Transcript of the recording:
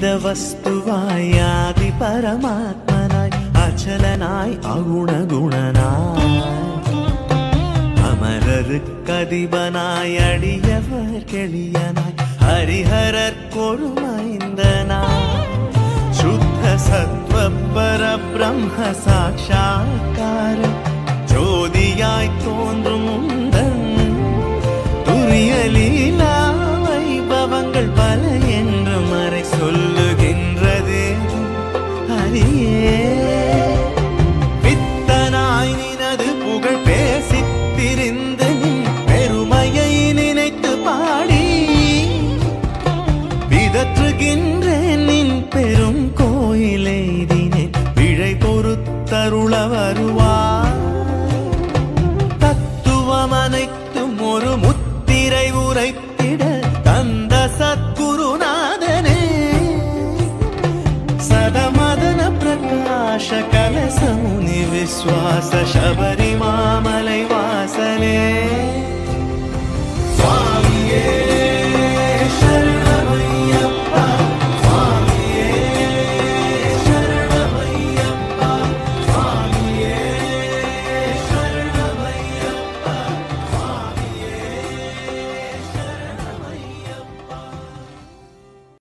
വിവിധ വസ്തുവായി പരമാത്മനായി അചലനായി അഗുണഗുണനായി അമരർക്കധിപനായി അടിയവർക്കെളിയനായി ഹരിഹരർക്കൊരു മൈന്ദനായി ശുദ്ധ സത്വ പരബ്രഹ്മ സാക്ഷാത്കാരം ജ്യോതിയായി തോன்றும் உந்தன் துரிய லீலா வைபவங்கள் பல என்று மறை சொல்லுகின்றதே ஹரியே வித்தனாய் நினது புகழ் பேசித் திரிந்து நின் பெருமையை நினைத்து பாடி பிதற்றுகின்றேன் நின் பெரும் கோயிலை தினேன் பிழை பொறுத்தருள வருவாய் தத்துவம் அனைத்தும் ஒரு முத்திரை உரைத்திட தந்த சத்குருநாதனே சதமதன பிரகாஷ கலசமுனி விஸ்வாச சபரிமாமலை வாசலே